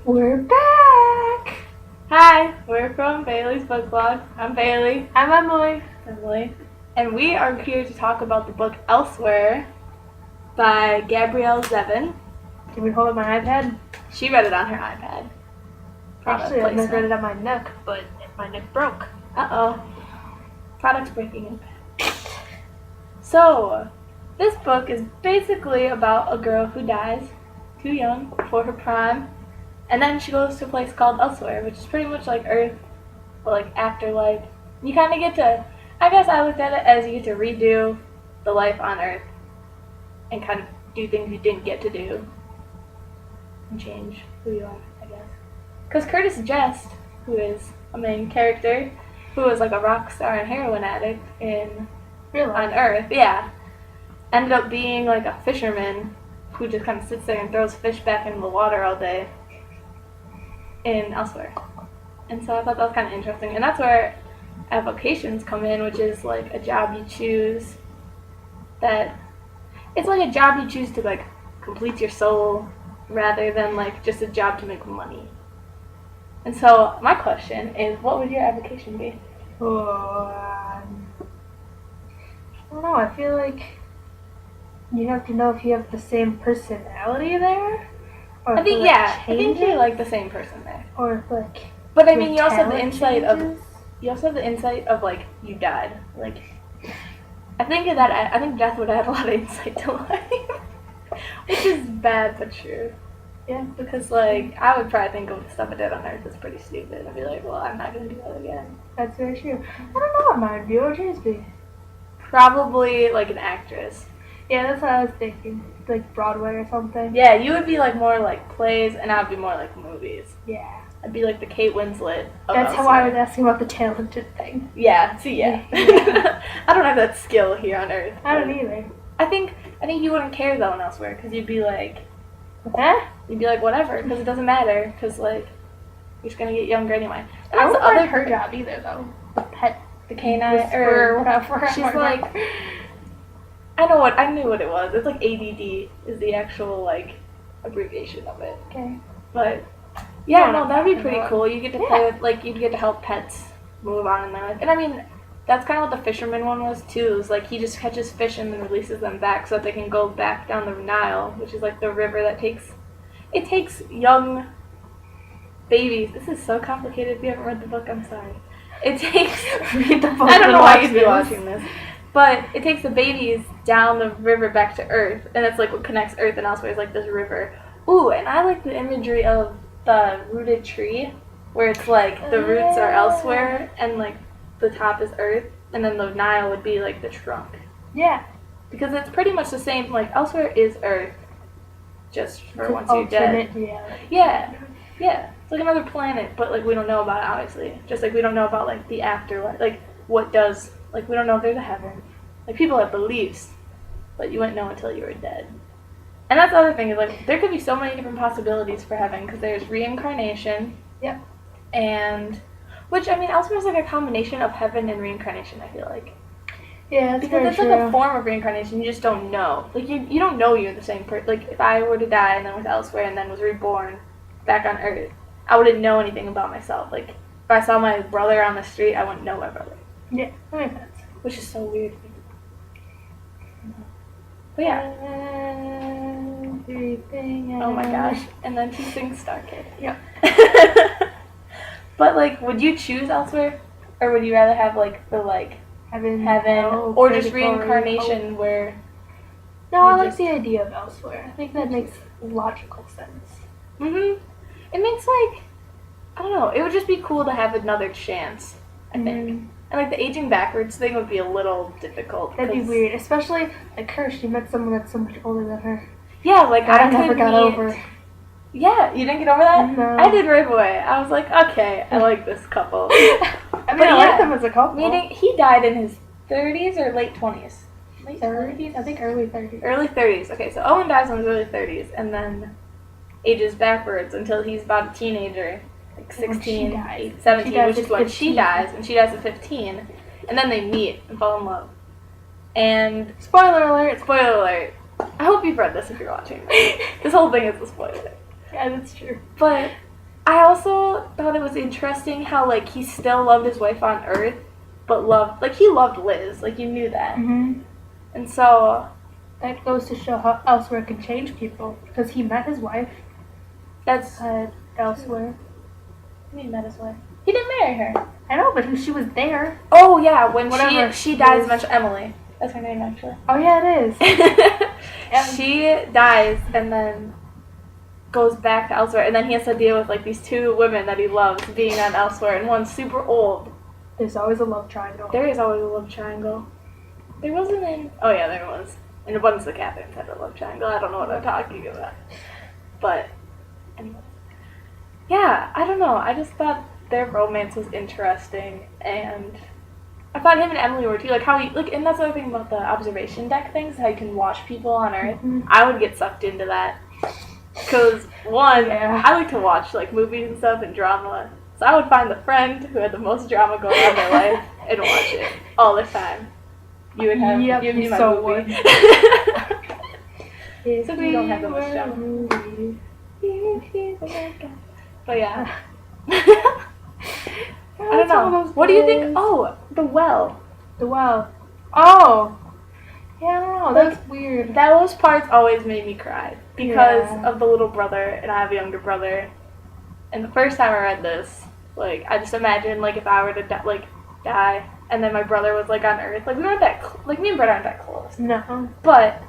We're back! Hi, we're from Bailey's Book Blog. I'm Bailey. I'm Emily. And we are here to talk about the book Elsewhere by Gabrielle Zevin. Can we hold up my iPad? She read it on her iPad. Actually, I've never read it on my neck, but my neck broke. Uh-oh. Product's breaking in. So, this book is basically about a girl who dies too young for her prime, and then she goes to a place called Elsewhere, which is pretty much like Earth, but like afterlife. You kind of get to, I guess I looked at it as you get to redo the life on Earth and kind of do things you didn't get to do and change who you are, I guess. Because Curtis Jest, who is a main character, who was like a rock star and heroin addict on Earth, ended up being like a fisherman who just kind of sits there and throws fish back into the water all day in Elsewhere. And so I thought that was kind of interesting. And that's where avocations come in, which is like a job you choose that, it's like a job you choose to like complete your soul rather than like just a job to make money. And so my question is, what would your avocation be? I don't know, I feel like you have to know if you have the same personality there. Or I think, I think you're like the same person there. Or if like, but I mean, you also have the insight changes. of like you died. Like, I think death would add a lot of insight to life, which is bad but true. Yeah, because like I would probably think of the stuff I did on Earth as pretty stupid. I'd be like, well, I'm not gonna do that again. That's very true. I don't know what mine would be. What would yours be? Probably like an actress. Yeah, that's what I was thinking. Like Broadway or something. Yeah, you would be like more like plays, and I would be more like movies. Yeah. I'd be like the Kate Winslet of That's Elsewhere. how I was asking about the talented thing. Yeah, yeah. I don't have that skill here on Earth. I don't either. I think you wouldn't care though in Elsewhere, because you'd be like, You'd be like, whatever, because it doesn't matter, because like you're just gonna get younger anyway. I wouldn't like her job either though. The canine or whatever. She's like, I knew what it was. It's like ADD is the actual like abbreviation of it. Okay. But yeah, no, that'd be pretty cool. You get to play with, like, you'd get to help pets move on in their life. And I mean, that's kind of what the fisherman one was too. It was like he just catches fish and then releases them back so that they can go back down the Nile, which is like the river that takes young babies. This is so complicated. If you haven't read the book, I'm sorry. It takes read the book. I don't know why you'd be watching this. But it takes the babies down the river back to Earth, and that's like what connects Earth and Elsewhere is like this river. Ooh, and I like the imagery of the rooted tree, where it's like the roots are elsewhere, and like the top is Earth, and then the Nile would be like the trunk. Yeah. Because it's pretty much the same, like Elsewhere is Earth, just for once you're dead. Yeah. It's like another planet, but like we don't know about it, obviously. Just like we don't know about like the afterlife, like what does, like we don't know if there's a heaven. Like people have beliefs, but you wouldn't know until you were dead. And that's the other thing, is like there could be so many different possibilities for heaven, because there's reincarnation. Yep. And, which, I mean, Elsewhere is like a combination of heaven and reincarnation, I feel like. Yeah, that's because it's like a form of reincarnation, you just don't know. Like, you don't know you're the same person. Like, if I were to die and then was Elsewhere and then was reborn back on Earth, I wouldn't know anything about myself. Like, if I saw my brother on the street, I wouldn't know my brother. Yeah, that makes sense. Which is so weird. But yeah. Oh my gosh. And then she sings Star Kid. Yep. But, like, would you choose Elsewhere? Or would you rather have, like, the, like, heaven or just reincarnation where... No, I like the idea of Elsewhere. I think that makes logical sense. It makes, like, I don't know, it would just be cool to have another chance, I think. And, like, the aging backwards thing would be a little difficult. That'd be weird, especially, like, her. She met someone that's so much older than her. Yeah, like, I never got over. Yeah, you didn't get over that? No. I did right away. I was like, okay, I like this couple. I mean, I like them as a couple. He died in his 30s or late 20s? Late 30s? I think early 30s. Early 30s. Okay, so Owen dies in his early 30s and then ages backwards until he's about a teenager. Like 16, 17, which is when she dies, and she dies at 15. And then they meet and fall in love. And... Spoiler alert! I hope you've read this if you're watching. This whole thing is a spoiler. Yeah, that's true. But I also thought it was interesting how, like, he still loved his wife on Earth, but he loved Liz. Like, you knew that. Mm-hmm. And so, That goes to show how Elsewhere can change people. Because he met his wife that's... at Elsewhere. He met his wife. He didn't marry her. I know, but she was there. Oh, yeah, when Whatever she she dies is. eventually. Emily. That's her name, actually. Oh, yeah, it is. She dies and then goes back to Elsewhere, and then he has to deal with, like, these two women that he loves being on Elsewhere, and one's super old. There's always a love triangle. There is always a love triangle. There wasn't in... Oh, yeah, there was. And it wasn't the Catherine had a love triangle. I don't know what I'm talking about. But, anyway. Yeah, I don't know. I just thought their romance was interesting, and I thought him and Emily were too. Like, how he... Like, and that's the other thing about the observation deck things, how you can watch people on Earth. Mm-hmm. I would get sucked into that. Because, one, Yeah. I like to watch, like, movies and stuff and drama. So I would find the friend who had the most drama going on in their life and watch it all the time. You would have... Yep, you'd be you my so movie. If So we don't have that much were drama. a movie. But yeah. I I don't know. What do you think? Oh, the well. The well. Oh. Yeah, I don't know. Like, That's weird. Those parts always made me cry because Yeah. of the little brother, and I have a younger brother. And the first time I read this, like, I just imagined, like, if I were to die, and then my brother was, like, on Earth. Like, we weren't that like, me and Brett aren't that close. No. But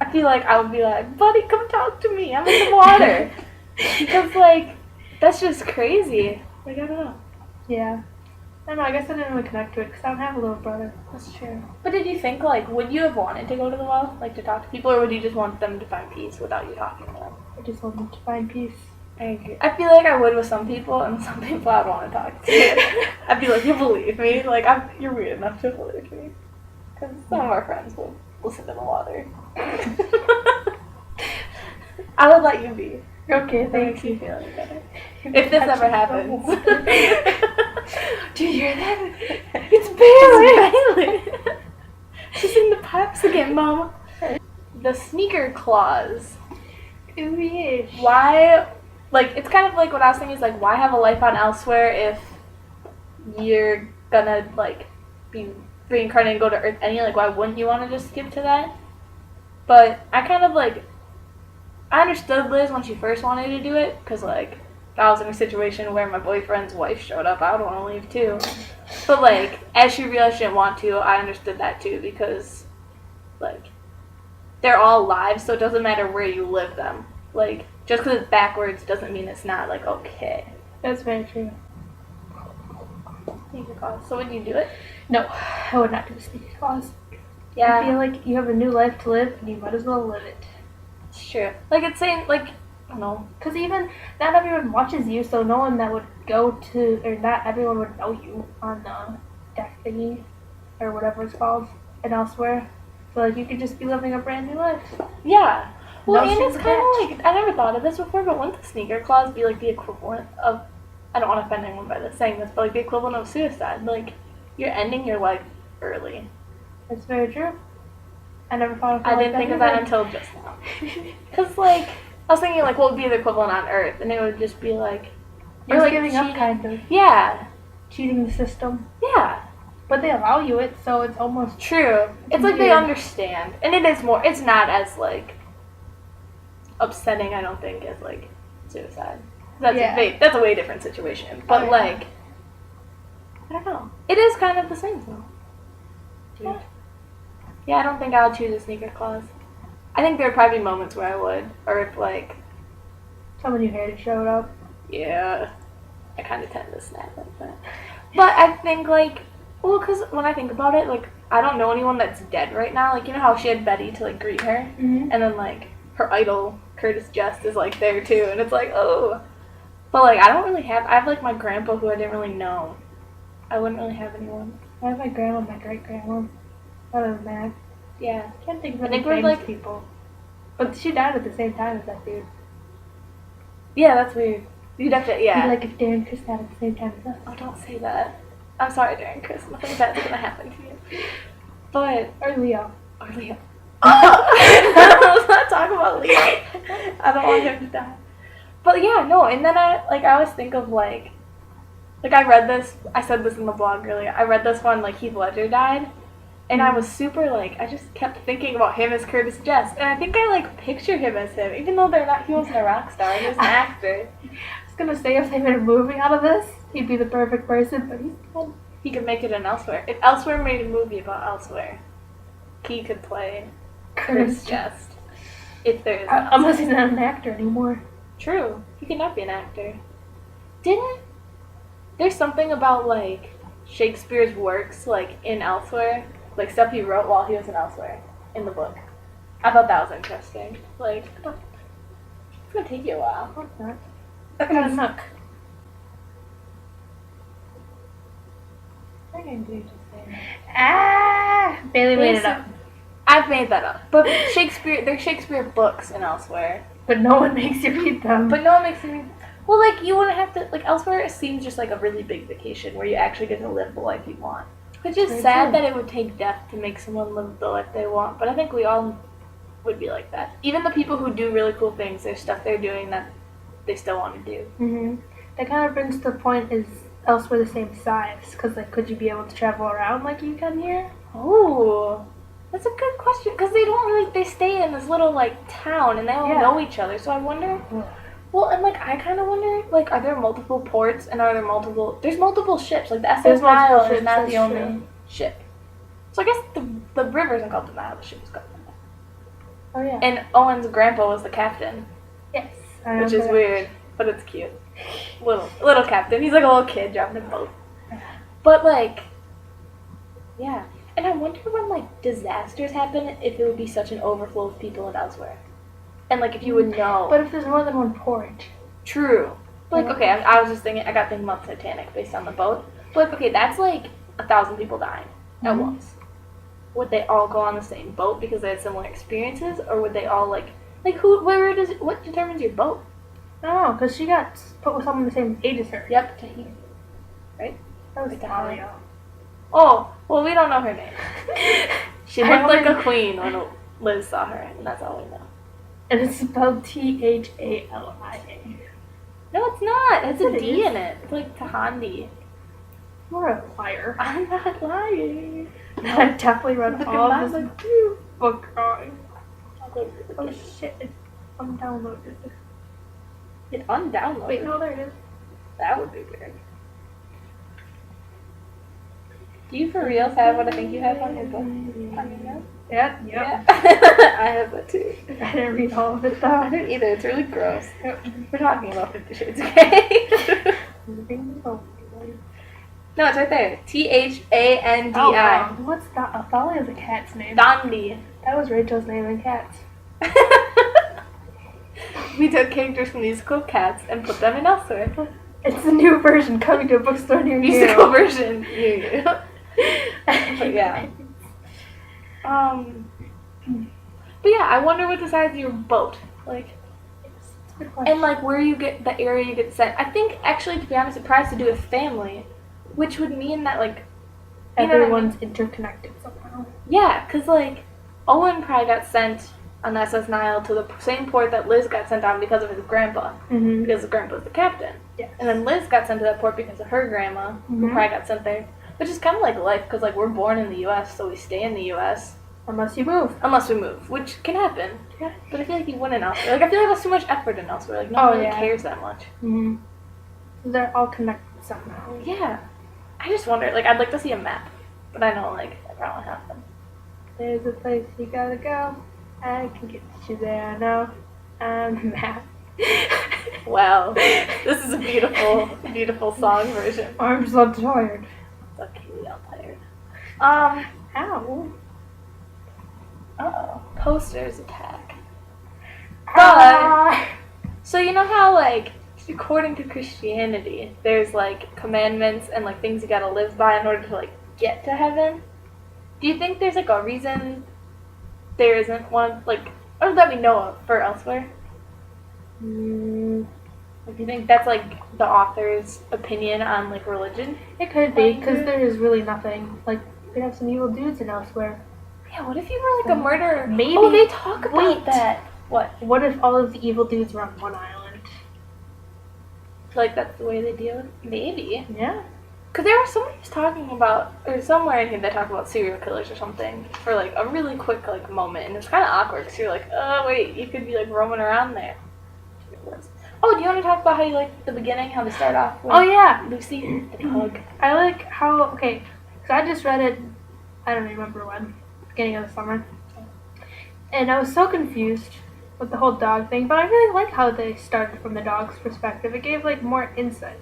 I feel like I would be like, buddy, come talk to me. I'm in the water. Because, like, that's just crazy. Like, I don't know. Yeah. I don't know. I guess I didn't really connect to it because I don't have a little brother. That's true. But did you think, like, would you have wanted to go to the well, like, to talk to people, or would you just want them to find peace without you talking to them? I just wanted to find peace. I agree. I feel like I would with some people, and some people I'd want to talk to. I'd be like, you believe me? Like, you're weird enough to believe me. Because some of our friends will listen to the water. I would let you be. Okay, That thank makes you. me feel any better. If this ever happens. Do you hear that? It's Bailey! She's in the pipes again, Mama. The sneaker clause. Ooh, yeah. Why, like, it's kind of like what I was thinking is, like, why have a life on Elsewhere if you're gonna, like, be reincarnated and go to Earth anyway? Like, why wouldn't you want to just skip to that? But I kind of, like, I understood Liz when she first wanted to do it, because, like, if I was in a situation where my boyfriend's wife showed up, I would want to leave too. But, like, as she realized she didn't want to, I understood that too, because, like, they're all live, so it doesn't matter where you live them. Like, just because it's backwards doesn't mean it's not, like, okay. That's very true. Sneaker clause. So would you do it? No, I would not do a sneaker clause. I Yeah, feel like you have a new life to live, and you might as well live it. it's true. Like, it's saying, like, I don't know. Because even not everyone watches you, so no one that would go to, or not everyone would know you on the deck thingy, or whatever it's called, and Elsewhere. So, like, you could just be living a brand new life. Yeah. Well, No and strings it's kind of attached. like, I never thought of this before, but wouldn't the sneaker clause be, like, the equivalent of, I don't want to offend anyone by this, saying this, but, like, the equivalent of suicide? Like, you're ending your life early. That's very true. I never thought of it I like didn't think of that either. until just now. Because, like, I was thinking, like, what would be the equivalent on Earth? And it would just be, like, You're like, giving up, cheating. kind of. Yeah. Cheating the system. Yeah. But they allow you it, so it's almost... True. It's like they weird. understand. And it is more, it's not as, like, upsetting, I don't think, as, like, suicide. Yeah. That's a way different situation. But, Oh, yeah. like, I don't know. It is kind of the same, though. Yeah. Yeah, I don't think I would choose a sneaker clause. I think there would probably be moments where I would. Or if, like, Someone you hated showed up. yeah, I kind of tend to snap like that. But I think, like, well, because when I think about it, like, I don't know anyone that's dead right now. Like, you know how she had Betty to, like, greet her? Mm-hmm. And then, like, her idol, Curtis Jest, is, like, there, too. And it's like, oh. But, like, I have, like, my grandpa who I didn't really know. I wouldn't really have anyone. I have my grandma and my great-grandma. Other than that, Yeah. I can't think of I any think we're, famous like- people. But she died at the same time as that dude. Yeah, that's weird. You'd have to, yeah. Be like if Darren Chris died at the same time as us. Oh, don't say that. I'm sorry, Darren Chris. Nothing bad's gonna happen to you. But, Or Leo. or Leo. Oh! Let's not talk about Leo. I don't want him to die. But yeah, no, and then I always think of like I read this, I said this in the blog earlier, I read this one, like, Heath Ledger died, and I was super, like, I just kept thinking about him as Curtis Jest, and I think I, like, picture him as him, even though he wasn't a rock star, he was an actor. I was gonna say if they made a movie out of this, he'd be the perfect person, but he's dead. He could make it in Elsewhere. If Elsewhere made a movie about Elsewhere, he could play Curtis Jest. If there is unless he's not an actor anymore. True. He could not be an actor. There's something about, like, Shakespeare's works, like, in Elsewhere, like, stuff he wrote while he was in Elsewhere, in the book. I thought that was interesting. Like, it's gonna take you a while. What's that? Look at a nook. What did you just say? Ah! Bailey made it up. I've made that up. But there's Shakespeare books in Elsewhere. But no one makes you read them. But no one makes you read. Well, like, you wouldn't have to, like, Elsewhere it seems just like a really big vacation where you actually get to live the life you want. Which is sad that it would take death to make someone live the life they want, but I think we all would be like that. Even the people who do really cool things, there's stuff they're doing that they still want to do. Mm-hmm. That kind of brings to the point, is Elsewhere the same size? Because, like, could you be able to travel around like you can here? Oh, that's a good question, because they don't really, they stay in this little, like, town, and they all know each other, so I wonder... Well, and, like, I kind of wonder, like, are there multiple ports, and are there there's multiple ships, like, the SS Nile is not the only ship. So I guess the river isn't called the Nile, the ship is called the Nile. Oh, yeah. And Owen's grandpa was the captain. Yes. Which is weird, but it's cute. Little captain. He's like a little kid driving a boat. But, like, yeah. And I wonder when, like, disasters happen, if it would be such an overflow of people in Elsewhere. And, like, if you would know. But if there's more than one port. True. But, like, okay, I was just thinking, I got thinking about Titanic based on the boat. But, like, okay, that's, like, 1,000 people dying at once. Would they all go on the same boat because they had similar experiences? Or would they all, like, what determines your boat? I don't know, because she got put with someone the same age as her. Yep, Tahiti. Right? That was Talia. Oh, well, we don't know her name. She looked like a queen when Liz saw her, and that's all we know. And it's spelled Thalia. No, it's not. It's a D in it. It's like Tahandi. You're a liar. I'm not lying. I definitely read all of this book wrong. Oh shit, it's undownloaded. It undownloaded? Wait, no, there it is. That would be weird. Do you for reals have what I think you have on your book? On your notes? Yeah. I have that too. I didn't read all of it though. I didn't either. It's really gross. We're talking about 50 Shades of Grey. No, it's right there. Thandi. Oh, wow. What's that? Thalia is a cat's name. Dandi. That was Rachel's name in Cats. We took characters from musical Cats and put them in Elsewhere. It's the new version coming to a bookstore near you. Musical version near you. But yeah. But yeah, I wonder what decides your boat. Like, and like where you get the area you get sent. I think actually, to be honest, it probably has to do with family, which would mean that like everyone's interconnected somehow. Yeah, cause like Owen probably got sent on the SS Nile to the same port that Liz got sent on because of his grandpa, because his grandpa's the captain. Yes. And then Liz got sent to that port because of her grandma, who probably got sent there. Which is kind of like life, because like we're born in the U.S., so we stay in the U.S. Unless you move. Unless we move, which can happen. Yeah. But I feel like you wouldn't elsewhere. Like I feel like that's too much effort in elsewhere. Like no one really cares that much. So they're all connected somehow. Yeah. I just wonder. Like I'd like to see a map, but I know like that probably won't happen. There's a place you gotta go. I can get you there now. Map. Wow. This is a beautiful, beautiful song version. I'm so tired. Okay, we all tired. Ow. Uh-oh. Posters attack. But, so you know how, like, according to Christianity, there's, like, commandments and, like, things you gotta live by in order to, like, get to heaven? Do you think there's, like, a reason there isn't one, like, or that we know of for elsewhere? Like, do you think that's, like, the author's opinion on, like, religion? It could be, because there is really nothing. Like, we have some evil dudes in elsewhere. Yeah, what if you were, like, a murderer? Maybe. Oh, they talk about that. What? What if all of the evil dudes were on one island? Like, that's the way they deal with it? Maybe. Yeah. Because there was somebody who's talking about, or somewhere in here they talk about serial killers or something for, like, a really quick, like, moment. And it was kind of awkward because you're like, oh, wait, you could be, like, roaming around there. Oh, do you want to talk about how you like the beginning, how they start off with Oh, yeah. Lucy, the pug? I like how, okay, so I just read it, I don't remember when, beginning of the summer. And I was so confused with the whole dog thing, but I really like how they started from the dog's perspective. It gave, like, more insight.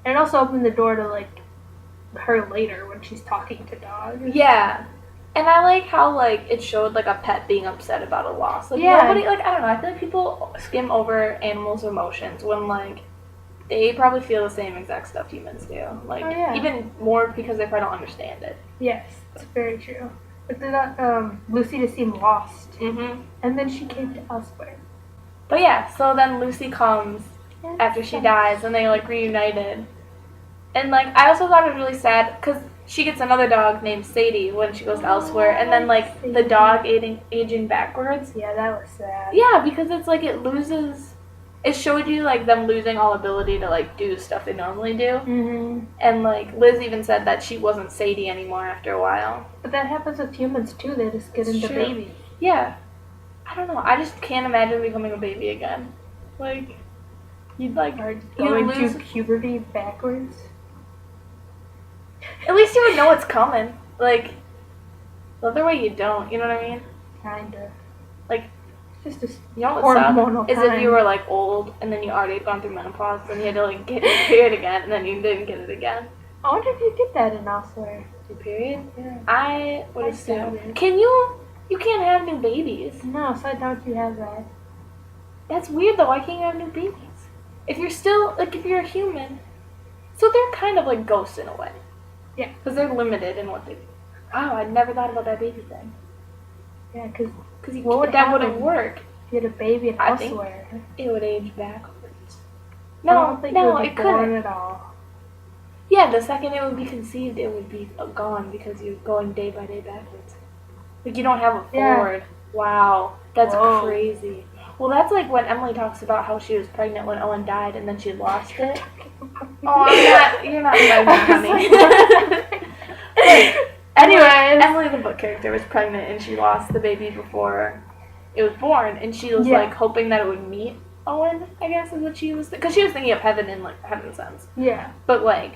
And it also opened the door to, like, her later when she's talking to dogs. Yeah. And I like how, like, it showed, like, a pet being upset about a loss. Like, Yeah. nobody, like, I don't know, I feel like people skim over animals' emotions when, like, they probably feel the same exact stuff humans do. Like, Oh, yeah. even more because they probably don't understand it. Yes, it's very true. But then Lucy just seemed lost. Mm-hmm. And then she came to Elsewhere. But yeah, so then Lucy comes after she dies, and they, like, reunited. And, like, I also thought it was really sad, because she gets another dog named Sadie when she goes to Elsewhere, and then, like, the dog aging backwards. Yeah, that was sad. Yeah, because it's, like, it showed you, like, them losing all ability to, like, do stuff they normally do. Mm-hmm. And, like, Liz even said that she wasn't Sadie anymore after a while. But that happens with humans, too. They just get It's into true. babies. Yeah. I don't know. I just can't imagine becoming a baby again. Like, you'd, like, Or you going lose... to puberty backwards. At least you would know what's coming. Like, the other way you don't, you know what I mean? Kind of. Like, It's just a you know what hormonal sucks? Is if time. you were, like, old, and then you already had gone through menopause, and you had to, like, get your period again, and then you didn't get it again. I wonder if you get that in Elsewhere. Your period? Yeah. I would I assume. doubt it. Can you... You can't have new babies. No, so I doubt you have that. That's weird, though. Why can't you have new babies? If you're still... Like, if you're a human... So they're kind of like ghosts in a way. Yeah. Because they're limited in what they... Wow, I never thought about that baby thing. Yeah, because Because What would that wouldn't happen? work. if you had a baby in I think- Elsewhere. It would age backwards. I No, don't think no, it would be it born couldn't. at all. Yeah, the second it would be conceived, it would be gone because you're going day by day backwards. Like, you don't have a Yeah. forward. Wow, that's Whoa. crazy. Well, that's like when Emily talks about how she was pregnant when Owen died and then she lost it. Oh, you're not inviting honey. Anyways. Emily, the book character, was pregnant and she lost the baby before it was born, and she was Yeah. like hoping that it would meet Owen, I guess is what she was, because she was thinking of heaven in like heaven sense. Yeah. But like,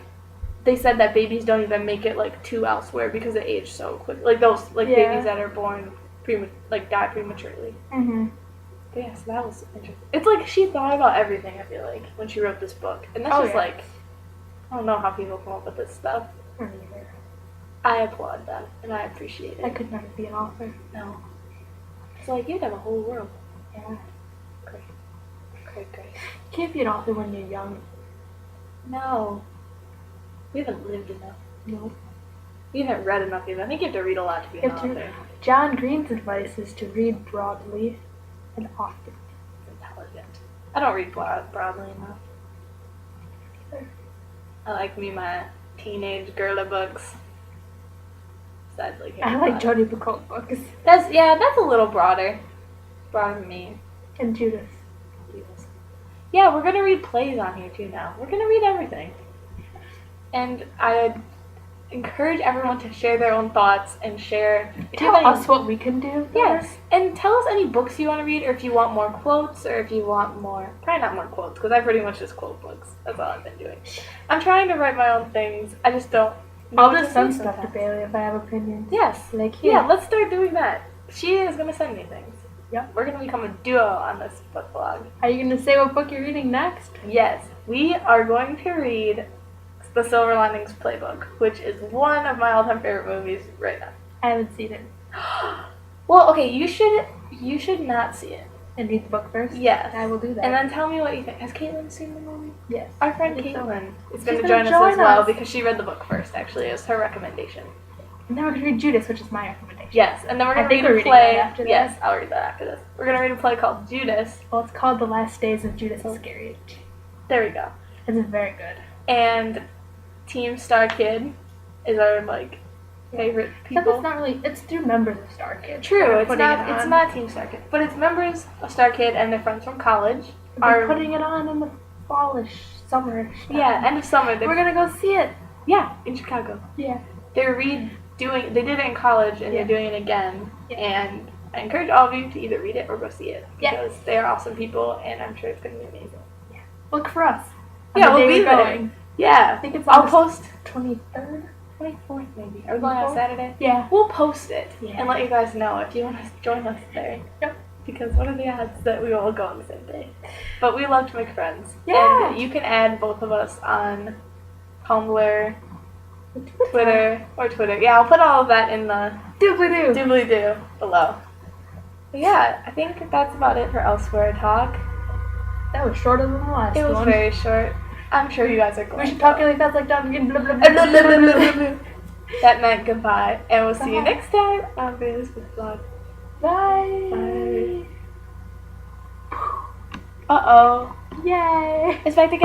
they said that babies don't even make it like to Elsewhere because they age so quick. Like those like Yeah. babies that are born die prematurely. Mm-hmm. But yeah, so that was interesting. It's like she thought about everything, I feel like, when she wrote this book. And that's Oh, just yeah. like, I don't know how people come up with this stuff. Or neither. I applaud that, and I appreciate I it. could never be an author. No. It's like, you'd have a whole world. Yeah. Great. You can't be an author when you're young. No. We haven't lived enough. No. We haven't read enough either. I think you have to read a lot to be an You have to- author. John Green's advice is to read broadly and often. Intelligent. I don't read broadly enough. I like my teenage girly books. Besides, like, I Harry like Potter. Jodi Picoult books. That's a little broader. Broader than me. And Judith. Yeah, we're gonna read plays on here too now. We're gonna read everything. And I encourage everyone to share their own thoughts and share. If you Tell have any- us what we can do. Yes, and tell us any books you want to read, or if you want more quotes, or if you want more. Probably not more quotes, because I pretty much just quote books. That's all I've been doing. I'm trying to write my own things. I just don't. know I'll what just to send say stuff to sometimes. Bailey if I have opinions. Yes. Like, here. Yeah, let's start doing that. She is gonna send me things. Yep. We're gonna become a duo on this book blog. Are you going to say what book you're reading next? Yes, we are going to read The Silver Linings Playbook, which is one of my all-time favorite movies right now. I haven't seen it. Well, okay, you should not see it. And read the book first? Yes. I will do that. And then tell me what you think. Has Caitlin seen the movie? yes. Our friend I think so. Caitlin is She's going to gonna join us as join well us. because she read the book first, actually. It was her recommendation. And then we're going to read Judas, which is my recommendation. Yes, and then we're I going to think read we're a reading play. that after this. Yes, I'll read that after this. We're going to read a play called Judas. Well, it's called The Last Days of Judas Iscariot. There we go. It's very good. And Team Star Kid is our, like, favorite Except people. it's not really, it's through members of Star Kid. True, They're it's putting not. it It's on. not Team Star Kid, but it's members of Star Kid and their friends from college. They're putting it on in the fallish summer. Yeah, end of summer. We're gonna go see it. Yeah, in Chicago. Yeah. They're redoing. They did it in college, and Yeah. they're doing it again. Yeah. And I encourage all of you to either read it or go see it Yeah. because they are awesome people, and I'm sure it's gonna be amazing. Look for us. on Yeah, the we'll day be we're there. going. Yeah, I think it's I'll on post 23rd. 24th maybe. Are we going on 24th? Saturday? Yeah. We'll post it Yeah. and let you guys know if you want to join us there. Yep. Because what are the odds that we will all go on the same day? But we love to make friends. Yeah. And you can add both of us on Tumblr, Twitter, or Twitter. Yeah, I'll put all of that in the Doobly-doo. doobly-doo below. But yeah, I think that's about it for Elsewhere Talk. That was shorter than the last It was one. very short. I'm sure you guys are going We should to talk go. really fast like that again. Blah, blah, blah, blah, blah, blah, blah. That meant goodbye, and we'll see you Bye. next time on Venus with Vlog. Bye. Uh-oh. Yay. It's back together.